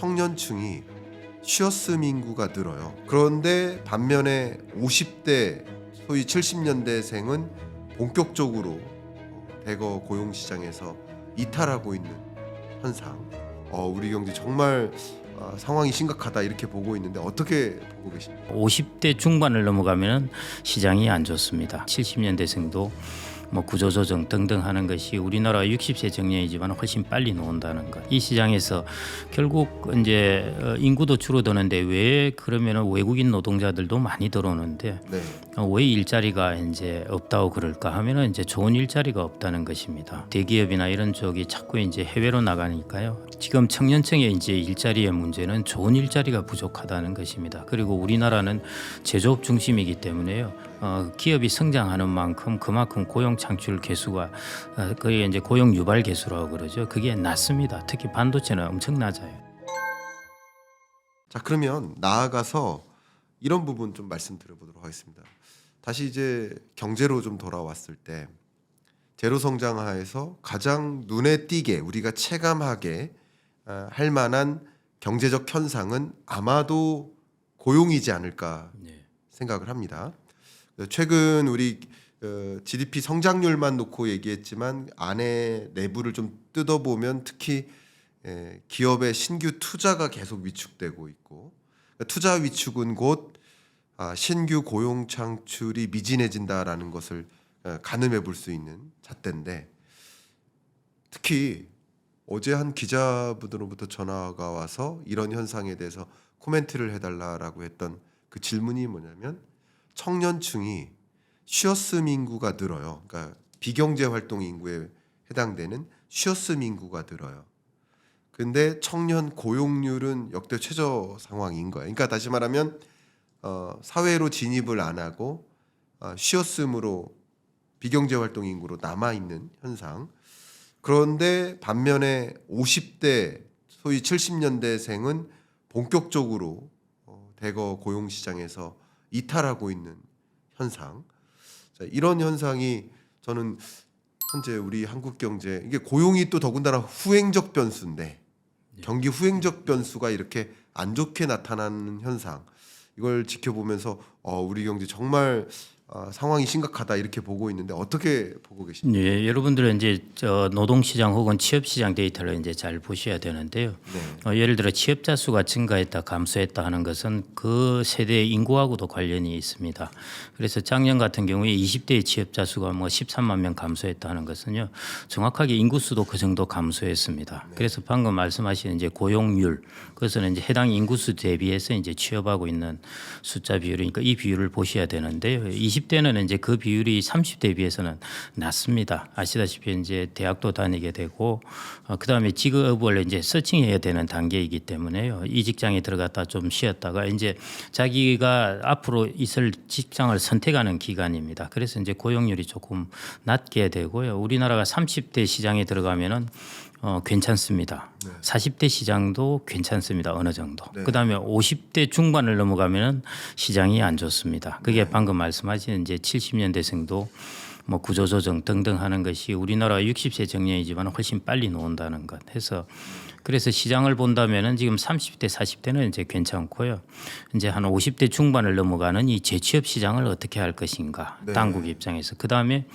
청년층이 쉬어쓰 인구가 늘어요. 그런데 반면에 50대 소위 70년대생은 본격적으로 대거 고용시장에서 이탈하고 있는 현상. 우리 경제 정말 상황이 심각하다 이렇게 보고 있는데 어떻게 보고 계십니까? 50대 중반을 넘어가면 시장이 안 좋습니다. 70년대생도 구조조정 등등 하는 것이 우리나라 60세 정년이지만 훨씬 빨리 나온다는 것. 이 시장에서 결국 이제 인구도 줄어드는데 왜 그러면 외국인 노동자들도 많이 들어오는데 네. 왜 일자리가 이제 없다고 그럴까 하면은 이제 좋은 일자리가 없다는 것입니다. 대기업이나 이런 쪽이 자꾸 이제 해외로 나가니까요. 지금 청년층의 이제 일자리의 문제는 좋은 일자리가 부족하다는 것입니다. 그리고 우리나라는 제조업 중심이기 때문에요. 기업이 성장하는 만큼 그만큼 고용 창출 개수가 그게 이제 고용 유발 개수라고 그러죠. 그게 낮습니다. 특히 반도체는 엄청 낮아요. 자, 그러면 나아가서 이런 부분 좀 말씀드려보도록 하겠습니다. 다시 이제 경제로 좀 돌아왔을 때 제로 성장하에서 가장 눈에 띄게 우리가 체감하게 할 만한 경제적 현상은 아마도 고용이지 않을까 생각을 합니다. 최근 우리 GDP 성장률만 놓고 얘기했지만 안에 내부를 좀 뜯어보면 특히 기업의 신규 투자가 계속 위축되고 있고 투자 위축은 곧 신규 고용 창출이 미진해진다라는 것을 가늠해 볼 수 있는 잣대인데 특히 어제 한 기자분으로부터 전화가 와서 이런 현상에 대해서 코멘트를 해달라라고 했던 그 질문이 뭐냐면 청년층이 쉬어쓰 인구가 늘어요. 그러니까 비경제 활동 인구에 해당되는 쉬어쓰 인구가 늘어요. 근데 청년 고용률은 역대 최저 상황인 거예요. 그러니까 다시 말하면 사회로 진입을 안 하고 쉬어쓰므로 비경제 활동 인구로 남아 있는 현상. 그런데 반면에 50대 소위 70년대생은 본격적으로 대거 고용 시장에서 이탈하고 있는 현상. 자, 이런 현상이 저는 현재 우리 한국 경제 이게 고용이 또 더군다나 후행적 변수인데 경기 후행적 변수가 이렇게 안 좋게 나타나는 현상 이걸 지켜보면서 우리 경제 정말 상황이 심각하다 이렇게 보고 있는데 어떻게 보고 계십니까? 네, 여러분들은 이제 노동시장 혹은 취업시장 데이터를 이제 잘 보셔야 되는데요. 네. 예를 들어 취업자 수가 증가했다, 감소했다 하는 것은 그 세대의 인구하고도 관련이 있습니다. 그래서 작년 같은 경우에 20대의 취업자 수가 13만 명 감소했다 하는 것은요, 정확하게 인구 수도 그 정도 감소했습니다. 네. 그래서 방금 말씀하신 이제 고용률, 그것은 이제 해당 인구 수 대비해서 이제 취업하고 있는 숫자 비율이니까 이 비율을 보셔야 되는데요. 20대는 이제 그 비율이 30대에 비해서는 낮습니다. 아시다시피 이제 대학도 다니게 되고 그다음에 직업을 이제 서칭해야 되는 단계이기 때문에요. 이 직장에 들어갔다 좀 쉬었다가 이제 자기가 앞으로 있을 직장을 선택하는 기간입니다. 그래서 이제 고용률이 조금 낮게 되고요. 우리나라가 30대 시장에 들어가면은 괜찮습니다. 네. 40대 시장도 괜찮습니다. 어느 정도. 네. 그다음에 50대 중반을 넘어가면 시장이 안 좋습니다. 그게 방금 말씀하신 이제 70년대생도 구조조정 등등 하는 것이 우리나라 60세 정년이지만 훨씬 빨리 나온다는 것 해서 그래서 시장을 본다면은 지금 30대, 40대는 이제 괜찮고요. 이제 한 50대 중반을 넘어가는 이 재취업 시장을 어떻게 할 것인가 네. 당국 입장에서 그다음에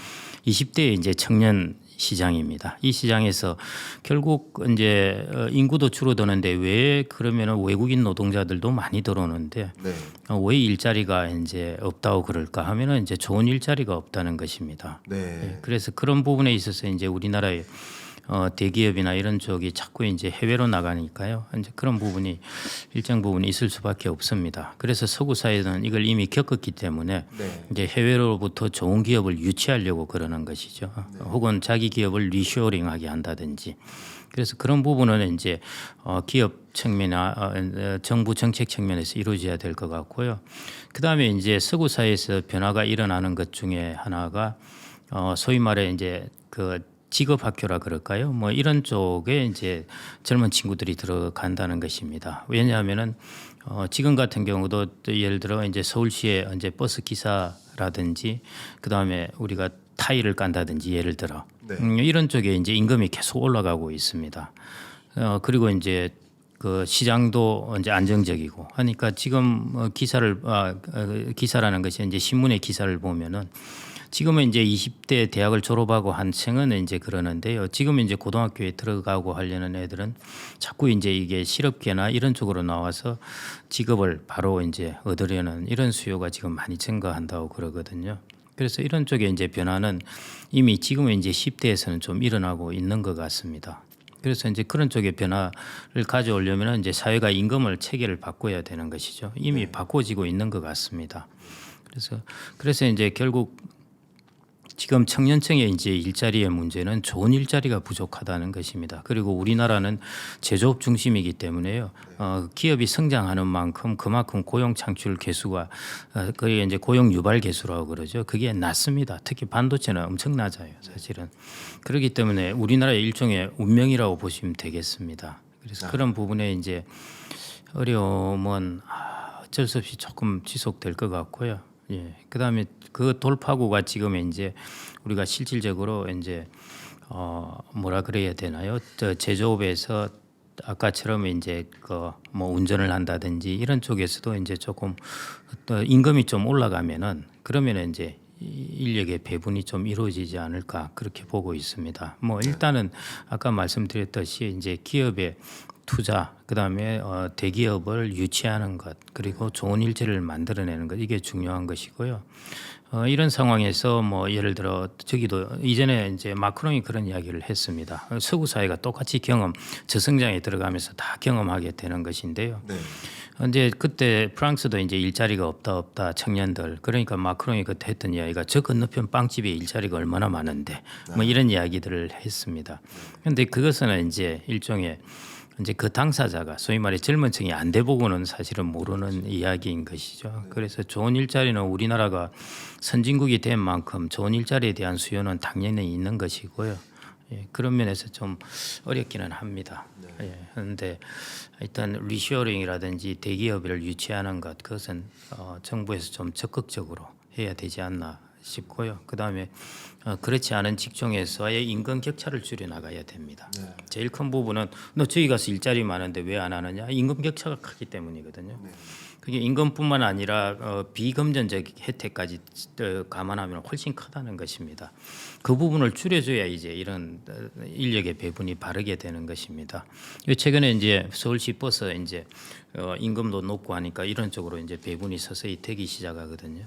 20대의 이제 청년 시장입니다. 이 시장에서 결국 이제 인구도 줄어드는데 왜 그러면 외국인 노동자들도 많이 들어오는데 네. 왜 일자리가 이제 없다고 그럴까 하면은 이제 좋은 일자리가 없다는 것입니다. 네. 그래서 그런 부분에 있어서 이제 우리나라의 대기업이나 이런 쪽이 자꾸 이제 해외로 나가니까요. 이제 그런 부분이 일정 부분 있을 수밖에 없습니다. 그래서 서구 사회는 이걸 이미 겪었기 때문에 네. 이제 해외로부터 좋은 기업을 유치하려고 그러는 것이죠. 혹은 자기 기업을 리쇼링하게 한다든지. 그래서 그런 부분은 이제 기업 측면이나 정부 정책 측면에서 이루어져야 될 것 같고요. 그다음에 이제 서구 사회에서 변화가 일어나는 것 중에 하나가 소위 말해 이제 그 직업 학교라 그럴까요? 이런 쪽에 이제 젊은 친구들이 들어간다는 것입니다. 왜냐하면은 지금 같은 경우도 또 예를 들어 이제 서울시에 이제 버스 기사라든지 그다음에 우리가 타일을 깐다든지 예를 들어 네. 이런 쪽에 이제 임금이 계속 올라가고 있습니다. 그리고 이제 그 시장도 이제 안정적이고 하니까 지금 기사라는 것이 이제 신문의 기사를 보면은 지금은 이제 20대 대학을 졸업하고 한 층은 이제 그러는데요. 지금 이제 고등학교에 들어가고 하려는 애들은 자꾸 이제 이게 실업계나 이런 쪽으로 나와서 직업을 바로 이제 얻으려는 이런 수요가 지금 많이 증가한다고 그러거든요. 그래서 이런 쪽에 이제 변화는 이미 지금은 이제 10대에서는 좀 일어나고 있는 것 같습니다. 그래서 이제 그런 쪽의 변화를 가져오려면 이제 사회가 임금을 체계를 바꿔야 되는 것이죠. 이미 바꿔지고 있는 것 같습니다. 그래서 이제 결국 지금 청년층의 이제 일자리의 문제는 좋은 일자리가 부족하다는 것입니다. 그리고 우리나라는 제조업 중심이기 때문에요. 기업이 성장하는 만큼 그만큼 고용 창출 개수가 거의 이제 고용 유발 개수라고 그러죠. 그게 낮습니다. 특히 반도체는 엄청 낮아요, 사실은. 그렇기 때문에 우리나라의 일종의 운명이라고 보시면 되겠습니다. 그래서 그런 부분에 이제 어려움은 어쩔 수 없이 조금 지속될 것 같고요. 예. 그다음에 그 돌파구가 지금 이제 우리가 실질적으로 이제 뭐라 그래야 되나요? 제조업에서 아까처럼 이제 그 뭐 운전을 한다든지 이런 쪽에서도 이제 조금 또 임금이 좀 올라가면은 그러면은 이제 인력의 배분이 좀 이루어지지 않을까 그렇게 보고 있습니다. 뭐 일단은 아까 말씀드렸듯이 이제 기업의 투자, 그다음에 대기업을 유치하는 것, 그리고 좋은 일자리를 만들어내는 것 이게 중요한 것이고요. 이런 상황에서 뭐 예를 들어 저기도 이전에 이제 마크롱이 그런 이야기를 했습니다. 서구 사회가 똑같이 저성장에 들어가면서 다 경험하게 되는 것인데요. 네. 이제 그때 프랑스도 이제 일자리가 없다 청년들 그러니까 마크롱이 그때 했던 이야기가 저 건너편 빵집에 일자리가 얼마나 많은데 뭐 이런 이야기들을 했습니다. 그런데 그것은 이제 일종의 이제 그 당사자가 소위 말해 젊은 층이 안 돼 보고는 사실은 모르는 이야기인 것이죠. 그래서 좋은 일자리는 우리나라가 선진국이 된 만큼 좋은 일자리에 대한 수요는 당연히 있는 것이고요. 예, 그런 면에서 좀 어렵기는 합니다. 예, 그런데 일단 리쇼어링이라든지 대기업을 유치하는 것 그것은 정부에서 좀 적극적으로 해야 되지 않나 싶고요. 그다음에 그렇지 않은 직종에서의 임금 격차를 줄여 나가야 됩니다. 제일 큰 부분은 너 저기 가서 일자리 많은데 왜 안 하느냐? 임금 격차가 크기 때문이거든요. 그게 임금뿐만 아니라 비금전적 혜택까지 감안하면 훨씬 크다는 것입니다. 그 부분을 줄여줘야 이제 이런 인력의 배분이 바르게 되는 것입니다. 최근에 이제 서울시 버스 이제 임금도 높고 하니까 이런 쪽으로 이제 배분이 서서히 되기 시작하거든요.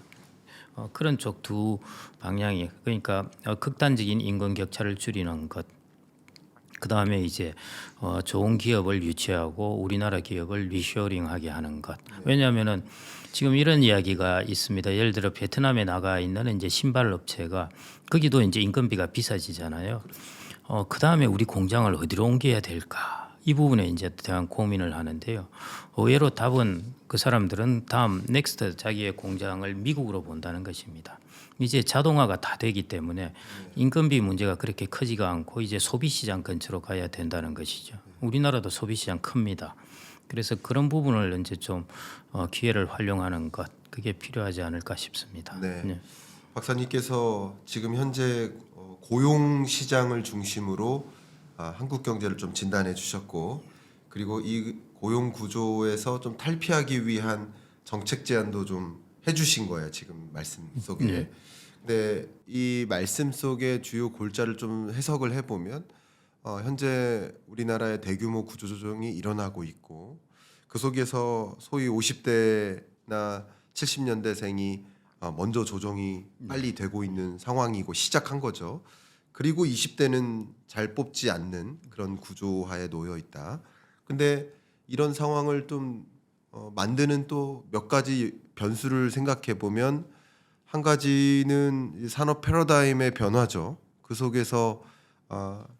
그런 쪽 두 방향이 그러니까 극단적인 임금 격차를 줄이는 것. 그다음에 이제 좋은 기업을 유치하고 우리나라 기업을 리쇼어링하게 하는 것. 왜냐하면은 지금 이런 이야기가 있습니다. 예를 들어 베트남에 나가 있는 이제 신발 업체가 거기도 이제 인건비가 비싸지잖아요. 그다음에 우리 공장을 어디로 옮겨야 될까? 이 부분에 이제 대한 고민을 하는데요. 의외로 답은 그 사람들은 다음 넥스트 자기의 공장을 미국으로 본다는 것입니다. 이제 자동화가 다 되기 때문에 인건비 문제가 그렇게 크지가 않고 이제 소비시장 근처로 가야 된다는 것이죠. 우리나라도 소비시장 큽니다. 그래서 그런 부분을 이제 좀 기회를 활용하는 것 그게 필요하지 않을까 싶습니다. 네. 네. 박사님께서 지금 현재 고용 시장을 중심으로 한국 경제를 좀 진단해 주셨고, 그리고 이 고용 구조에서 좀 탈피하기 위한 정책 제안도 좀 해주신 거예요, 지금 말씀 속에. 네. 근데 이 말씀 속에 주요 골자를 좀 해석을 해보면 현재 우리나라의 대규모 구조조정이 일어나고 있고, 그 속에서 소위 50대나 70년대생이 먼저 조정이 빨리 되고 있는 상황이고 시작한 거죠. 그리고 20대는 잘 뽑지 않는 그런 구조하에 놓여 있다. 근데 이런 상황을 좀 만드는 또 몇 가지 변수를 생각해 보면 한 가지는 이 산업 패러다임의 변화죠. 그 속에서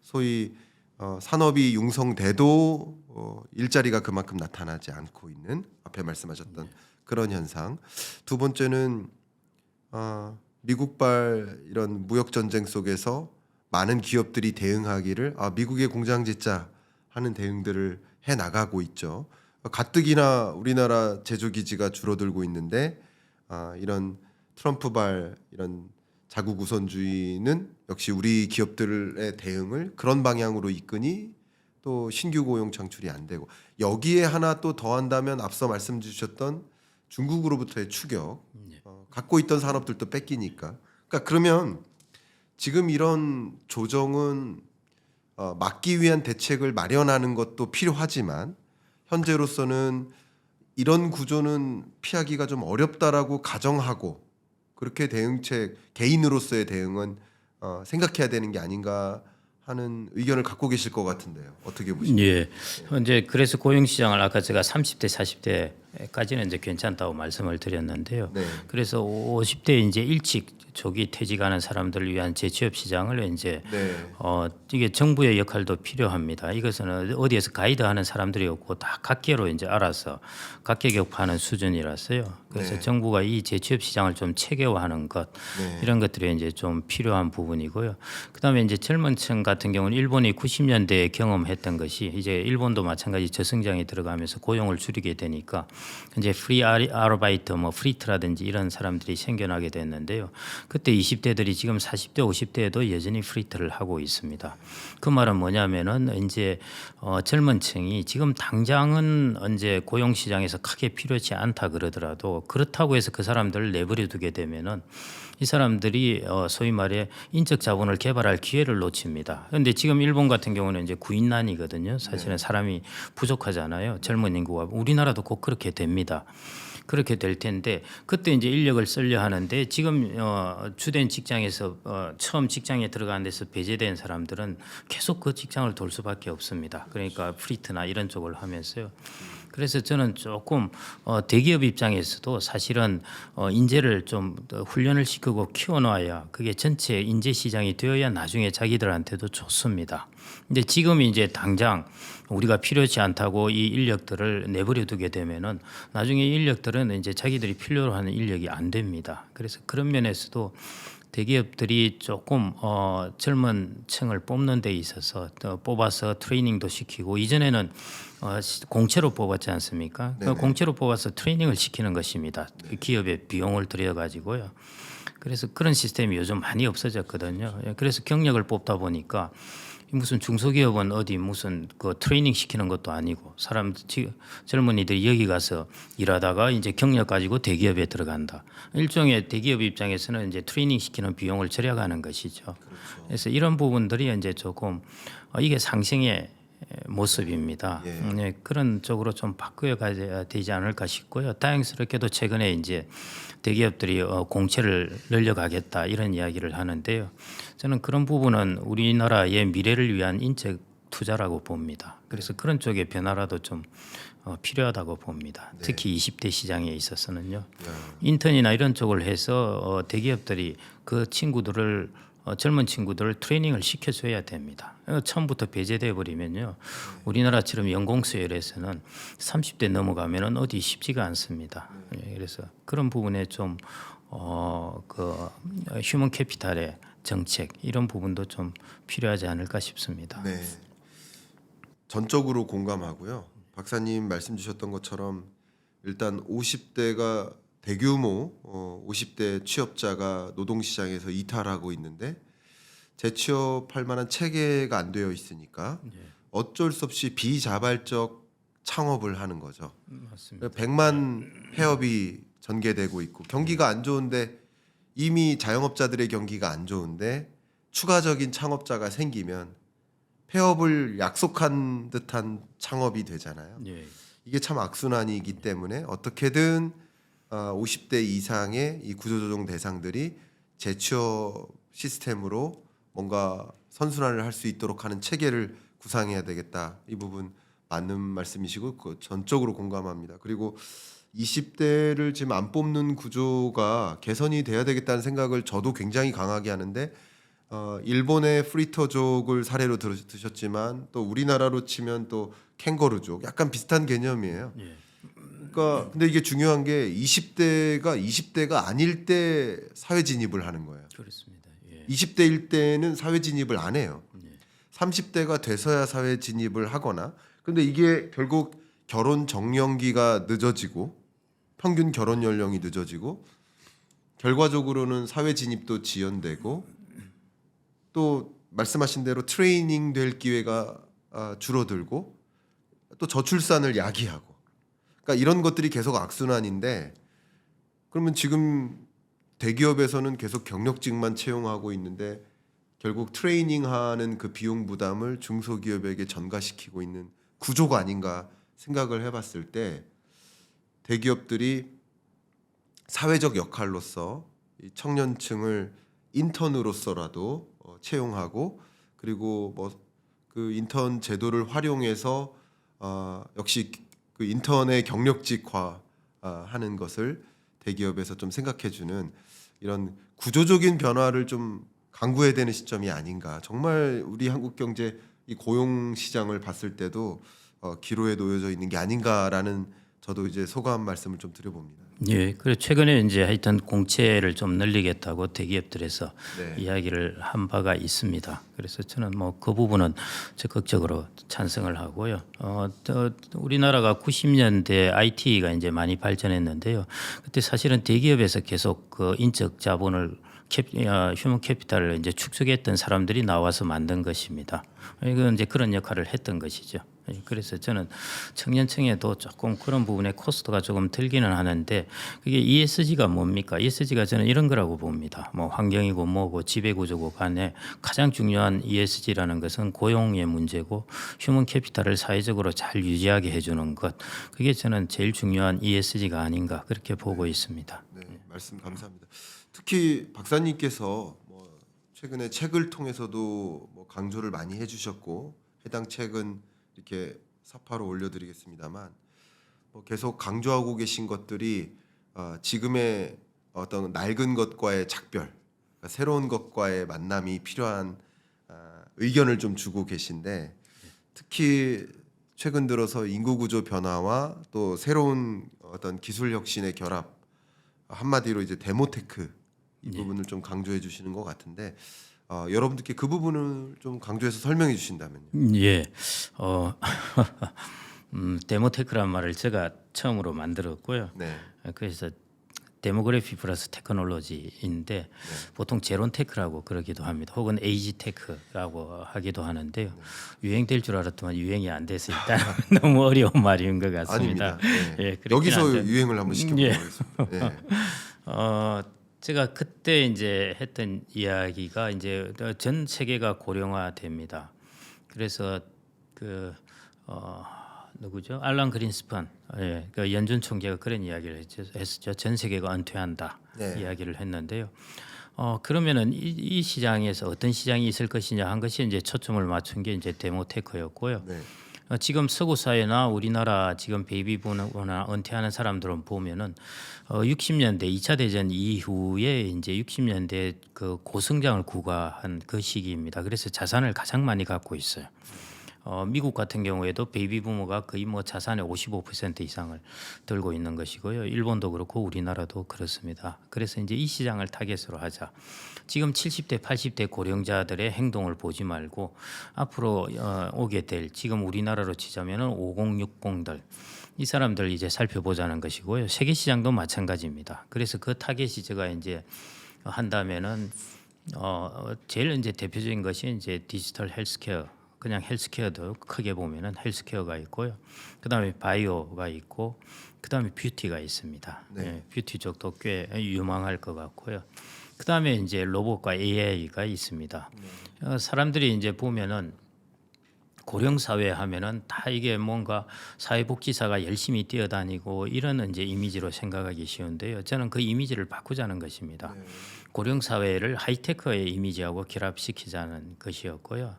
소위 산업이 융성돼도 일자리가 그만큼 나타나지 않고 있는 앞에 말씀하셨던 그런 현상. 두 번째는 미국발 이런 무역 전쟁 속에서 많은 기업들이 대응하기를 미국의 공장 짓자 하는 대응들을 해 나가고 있죠. 가뜩이나 우리나라 제조 기지가 줄어들고 있는데 이런 트럼프발 이런 자국 우선주의는 역시 우리 기업들의 대응을 그런 방향으로 이끄니 또 신규 고용 창출이 안 되고 여기에 하나 또 더한다면 앞서 말씀 주셨던 중국으로부터의 추격, 갖고 있던 산업들도 뺏기니까. 그러니까 그러면 지금 이런 조정은 막기 위한 대책을 마련하는 것도 필요하지만 현재로서는 이런 구조는 피하기가 좀 어렵다라고 가정하고 그렇게 대응책 개인으로서의 대응은 생각해야 되는 게 아닌가 하는 의견을 갖고 계실 것 같은데요. 어떻게 보십니까? 예. 현재 그래서 고용 시장을 아까 제가 30대 40대까지는 이제 괜찮다고 말씀을 드렸는데요. 네. 그래서 50대 이제 일찍 조기 퇴직하는 사람들을 위한 재취업 시장을 이제 네. 이게 정부의 역할도 필요합니다. 이것은 어디에서 가이드하는 사람들이 없고 다 각계로 이제 알아서 각계격파하는 수준이라서요. 그래서 네. 정부가 이 재취업 시장을 좀 체계화하는 것 네. 이런 것들이 이제 좀 필요한 부분이고요. 그다음에 이제 젊은층 같은 경우는 일본이 90년대에 경험했던 것이 이제 일본도 마찬가지 저성장에 들어가면서 고용을 줄이게 되니까 이제 프리 아르바이트 뭐 프리트라든지 이런 사람들이 생겨나게 됐는데요. 그때 20대들이 지금 40대 50대에도 여전히 프리트를 하고 있습니다. 그 말은 뭐냐면은 이제 젊은 층이 지금 당장은 이제 고용 시장에서 크게 필요치 않다 그러더라도 그렇다고 해서 그 사람들을 내버려 두게 되면은 이 사람들이 소위 말해 인적 자본을 개발할 기회를 놓칩니다. 그런데 지금 일본 같은 경우는 이제 구인난이거든요. 사실은 사람이 부족하잖아요. 젊은 인구가 우리나라도 곧 그렇게 됩니다. 그렇게 될 텐데 그때 이제 인력을 쓰려 하는데 지금 주된 직장에서 처음 직장에 들어가는 데서 배제된 사람들은 계속 그 직장을 돌 수밖에 없습니다. 그러니까 프리트나 이런 쪽을 하면서요. 그래서 저는 조금 대기업 입장에서도 사실은 인재를 좀 훈련을 시키고 키워놔야 그게 전체 인재 시장이 되어야 나중에 자기들한테도 좋습니다. 근데 지금 이제 당장 우리가 필요치 않다고 이 인력들을 내버려 두게 되면은 나중에 인력들은 이제 자기들이 필요로 하는 인력이 안 됩니다. 그래서 그런 면에서도 대기업들이 조금 젊은 층을 뽑는 데 있어서 뽑아서 트레이닝도 시키고 이전에는 공채로 뽑았지 않습니까? 네네. 공채로 뽑아서 트레이닝을 시키는 것입니다. 기업에 비용을 들여 가지고요. 그래서 그런 시스템이 요즘 많이 없어졌거든요. 그래서 경력을 뽑다 보니까 무슨 중소기업은 어디 무슨 그 트레이닝 시키는 것도 아니고 젊은이들이 여기 가서 일하다가 이제 경력 가지고 대기업에 들어간다. 일종의 대기업 입장에서는 이제 트레이닝 시키는 비용을 절약하는 것이죠. 그래서 이런 부분들이 이제 조금 이게 상생의 모습입니다. 네, 그런 쪽으로 좀 바꿔 가야 되지 않을까 싶고요. 다행스럽게도 최근에 이제 대기업들이 공채를 늘려가겠다 이런 이야기를 하는데요. 저는 그런 부분은 우리나라의 미래를 위한 인적 투자라고 봅니다. 그래서 그런 쪽의 변화라도 좀 필요하다고 봅니다. 특히 20대 시장에 있어서는요. 인턴이나 이런 쪽을 해서 대기업들이 그 친구들을 젊은 친구들을 트레이닝을 시켜줘야 됩니다. 처음부터 배제돼 버리면요, 우리나라처럼 연공서열에서는 30대 넘어가면은 어디 쉽지가 않습니다. 그래서 그런 부분에 좀 그 휴먼 캐피탈의 정책 이런 부분도 좀 필요하지 않을까 싶습니다. 네. 전적으로 공감하고요. 박사님 말씀 주셨던 것처럼 일단 50대가 대규모 50대 취업자가 노동시장에서 이탈하고 있는데 재취업할 만한 체계가 안 되어 있으니까 어쩔 수 없이 비자발적 창업을 하는 거죠. 맞습니다. 100만 폐업이 전개되고 있고 경기가 안 좋은데 이미 자영업자들의 경기가 안 좋은데 추가적인 창업자가 생기면 폐업을 약속한 듯한 창업이 되잖아요. 예. 이게 참 악순환이기 때문에 어떻게든 50대 이상의 이 구조조정 대상들이 재취업 시스템으로 뭔가 선순환을 할 수 있도록 하는 체계를 구상해야 되겠다. 이 부분 맞는 말씀이시고 전적으로 공감합니다. 그리고 20대를 지금 안 뽑는 구조가 개선이 돼야 되겠다는 생각을 저도 굉장히 강하게 하는데 일본의 프리터족을 사례로 드셨지만 또 우리나라로 치면 또 캥거루족 약간 비슷한 개념이에요. 예. 그러니까 근데 이게 중요한 게 20대가 아닐 때 사회 진입을 하는 거예요. 그렇습니다. 예. 20대일 때는 사회 진입을 안 해요. 예. 30대가 돼서야 사회 진입을 하거나 근데 이게 결국 결혼 정년기가 늦어지고 평균 결혼 연령이 늦어지고 결과적으로는 사회 진입도 지연되고 또 말씀하신 대로 트레이닝 될 기회가 줄어들고 또 저출산을 야기하고, 그러니까 이런 것들이 계속 악순환인데, 그러면 지금 대기업에서는 계속 경력직만 채용하고 있는데 결국 트레이닝하는 그 비용 부담을 중소기업에게 전가시키고 있는 구조가 아닌가 생각을 해봤을 때, 대기업들이 사회적 역할로서 이 청년층을 인턴으로서라도 채용하고, 그리고 뭐 그 인턴 제도를 활용해서 역시 그 인턴의 경력직화 하는 것을 대기업에서 좀 생각해주는 이런 구조적인 변화를 좀 강구해야 되는 시점이 아닌가. 정말 우리 한국 경제 이 고용 시장을 봤을 때도 기로에 놓여져 있는 게 아닌가라는, 저도 이제 소감 말씀을 좀 드려봅니다. 예, 그리고 최근에 이제 하여튼 공채를 좀 늘리겠다고 대기업들에서 네. 이야기를 한 바가 있습니다. 그래서 저는 뭐 그 부분은 적극적으로 찬성을 하고요. 우리나라가 90년대 IT가 이제 많이 발전했는데요. 그때 사실은 대기업에서 계속 그 인적 자본을 휴먼 캐피탈을 이제 축적했던 사람들이 나와서 만든 것입니다. 이건 이제 그런 역할을 했던 것이죠. 그래서 저는 청년층에도 조금 그런 부분에 코스트가 조금 들기는 하는데, 그게 ESG가 뭡니까? ESG가 저는 이런 거라고 봅니다. 뭐 환경이고 뭐고 지배구조고 간에 가장 중요한 ESG라는 것은 고용의 문제고 휴먼 캐피탈을 사회적으로 잘 유지하게 해주는 것. 그게 저는 제일 중요한 ESG가 아닌가 그렇게 보고 있습니다. 네, 말씀 감사합니다. 특히 박사님께서 뭐 최근에 책을 통해서도 뭐 강조를 많이 해주셨고, 해당 책은 이렇게 사파로 올려드리겠습니다만, 뭐 계속 강조하고 계신 것들이 지금의 어떤 낡은 것과의 작별, 그러니까 새로운 것과의 만남이 필요한 의견을 좀 주고 계신데, 특히 최근 들어서 인구 구조 변화와 또 새로운 어떤 기술 혁신의 결합, 한마디로 이제 데모테크 이 부분을 좀 강조해 주시는 것 같은데, 여러분들께 그 부분을 좀 강조해서 설명해 주신다면요. 예, 데모테크란 말을 제가 처음으로 만들었고요. 네. 그래서 데모그래피 플러스 테크놀로지인데 보통 제론테크라고 그러기도 합니다. 혹은 에이지테크라고 하기도 하는데요. 유행될 줄 알았더만 유행이 안 돼서 일단 너무 어려운 말인 것 같습니다. 아닙니다. 네. 예, 그렇긴 여기서 한데, 유행을 한번 시켜보도록 예. 하겠습니다. 네. 제가 그때 이제 했던 이야기가 이제 전 세계가 고령화됩니다. 그래서 그 누구죠? 알란 그린스판, 그 연준 총재가 그런 이야기를 했었죠. 전 세계가 은퇴한다 네. 이야기를 했는데요. 그러면은 이 시장에서 어떤 시장이 있을 것이냐 한 것이 이제 초점을 맞춘 게 이제 데모테크였고요. 네. 지금 서구 사회나 우리나라 지금 베이비부모나 은퇴하는 사람들은 보면은 60년대 2차 대전 이후에 이제 60년대 그 고성장을 구가한 그 시기입니다. 그래서 자산을 가장 많이 갖고 있어요. 미국 같은 경우에도 베이비 부모가 거의 뭐 자산의 55% 이상을 들고 있는 것이고요. 일본도 그렇고 우리나라도 그렇습니다. 그래서 이제 이 시장을 타겟으로 하자. 지금 70대, 80대 고령자들의 행동을 보지 말고 앞으로 오게 될, 지금 우리나라로 치자면은 5060들 이 사람들 이제 살펴보자는 것이고요. 세계 시장도 마찬가지입니다. 그래서 그 타겟이 제가 이제 한다면은 제일 이제 대표적인 것이 이제 디지털 헬스케어. 그냥 헬스케어도 크게 보면은 헬스케어가 있고요. 그다음에 바이오가 있고, 그다음에 뷰티가 있습니다. 네. 예, 뷰티 쪽도 꽤 유망할 것 같고요. 그다음에 이제 로봇과 AI가 있습니다. 사람들이 이제 보면은 고령 사회 하면은 다 이게 뭔가 사회복지사가 열심히 뛰어다니고 이런 이제 이미지로 생각하기 쉬운데요. 저는 그 이미지를 바꾸자는 것입니다. 네. 고령 사회를 하이테크의 이미지하고 결합시키자는 것이었고요.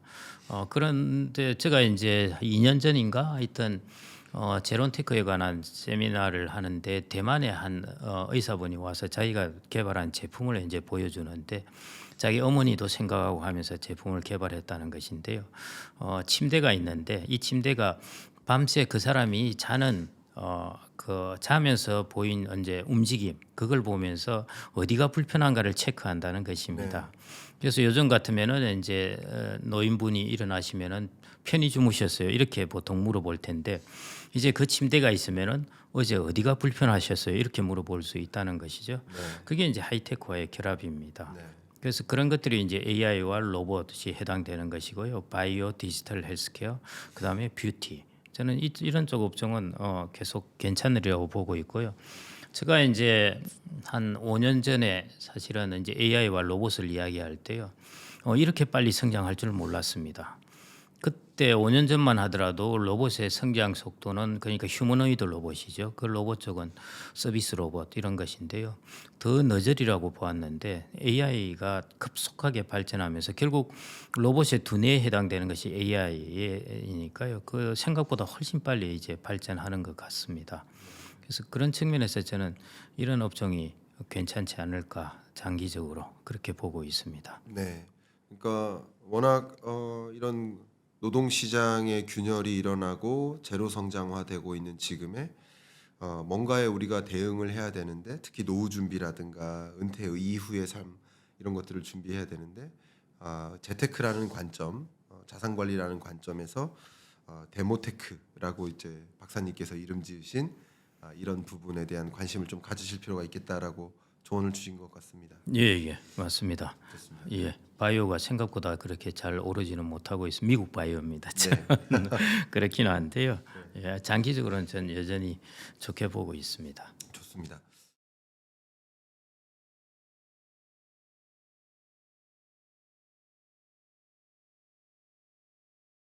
그런데 제가 이제 2년 전인가 하여튼 제론테크에 관한 세미나를 하는데 대만의 한 의사분이 와서 자기가 개발한 제품을 이제 보여주는데, 자기 어머니도 생각하고 하면서 제품을 개발했다는 것인데요. 침대가 있는데 이 침대가 밤새 그 사람이 자는 그 자면서 보인 이제 움직임, 그걸 보면서 어디가 불편한가를 체크한다는 것입니다. 그래서 요즘 같으면은 이제 노인분이 일어나시면은 편히 주무셨어요 이렇게 보통 물어볼 텐데, 이제 그 침대가 있으면은 어제 어디가 불편하셨어요 이렇게 물어볼 수 있다는 것이죠. 그게 이제 하이테크와의 결합입니다. 네. 그래서 그런 것들이 이제 AI와 로봇이 해당되는 것이고요. 바이오, 디지털 헬스케어, 그다음에 뷰티. 저는 이런 쪽 업종은 계속 괜찮으리라고 보고 있고요. 제가 이제 한 5년 전에 사실은 이제 AI와 로봇을 이야기할 때요. 이렇게 빨리 성장할 줄 몰랐습니다. 그때 5년 전만 하더라도 로봇의 성장 속도는 그러니까 휴머노이드 로봇이죠. 그 로봇 쪽은 서비스 로봇 이런 것인데요. 더 늦으리라고 보았는데 AI가 급속하게 발전하면서 결국 로봇의 두뇌에 해당되는 것이 AI이니까요. 그 생각보다 훨씬 빨리 이제 발전하는 것 같습니다. 그래서 그런 측면에서 저는 이런 업종이 괜찮지 않을까 장기적으로 그렇게 보고 있습니다. 네. 그러니까 워낙 이런 노동 시장의 균열이 일어나고 제로 성장화되고 있는 지금에 뭔가에 우리가 대응을 해야 되는데 특히 노후 준비라든가 은퇴 이후의 삶 이런 것들을 준비해야 되는데 재테크라는 관점, 자산 관리라는 관점에서 데모테크라고 이제 박사님께서 이름 지으신 이런 부분에 대한 관심을 좀 가지실 필요가 있겠다라고 조언을 주신 것 같습니다. 예, 맞습니다. 좋습니다. 예, 바이오가 생각보다 그렇게 잘 오르지는 못하고 있습니다. 미국 바이오입니다. 네. 그렇긴 한데요. 예, 장기적으로는 전 여전히 좋게 보고 있습니다. 좋습니다.